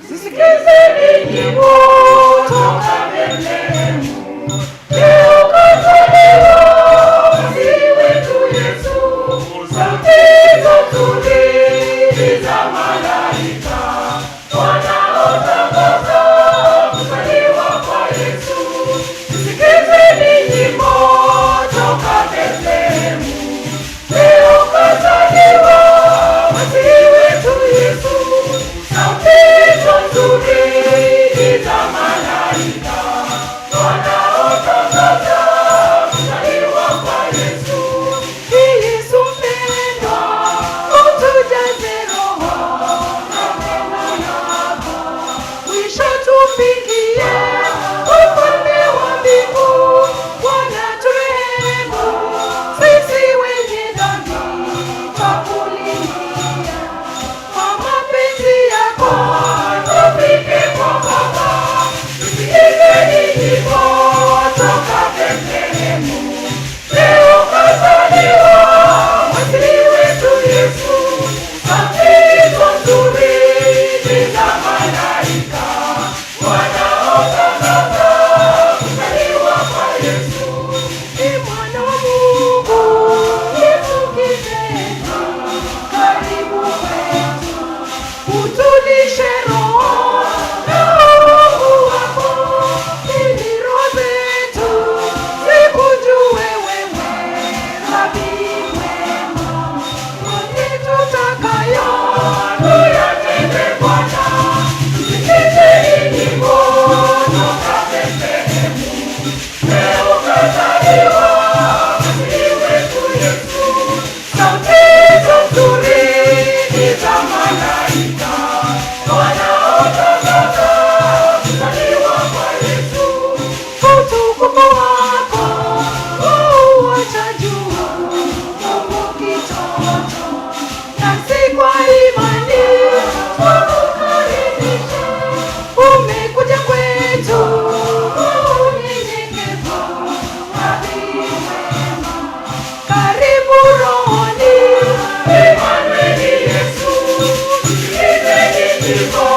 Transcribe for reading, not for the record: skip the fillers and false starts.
Sikilizeni nyimbo toka Bethlehemu, leo kazaliwa Masihi wetu Yesu. Sauti nzuri za malaika wanaotangaza kuzaliwa kwa Yesu. Sikilizeni nyimbo toka Bethlehemu, leo kazaliwa Masihi wetu Yesu. Sauti nzuri za malaika wanaotangaza kuzaliwa kwa Yesu. Yesu mpendwa, utujaze Roho na neema yako, mwisho tufikie ufalme wa mbingu. Bwana turehemu sisi wenye dhambi, twakulilia kwa mapenzi yako tufike kwa Baba. Tusikilizeni nyimbo toka Bethlehemu, leo kazaliwa Masihi wetu Yesu. Sauti nzuri za malaika wanaotangaza kuzaliwa kwa Yesu. Ni mwana wa Mungu, Yesu kipenzi, karibu kwetu, utulishe roho na Mungu wako, ili roho zetu zikujue wewe, Rabi mwema. Yote tutakayo tuyatende Bwana. Tusikilizeni nyimbo toka Bethlehemu, leo kazaliwa Masihi wetu Yesu. Sauti nzuri za malaika wanaotangaza kuzaliwa kwa Yesu. Utukufu wako uacha juu, Mungu kitoto, nasi kwa imani twakukaribisha. Umekuja kwetu unyenyekevu, Rabi mwema, karibu rohoni, Emanueli Yesu. Tusikilizeni nyimbo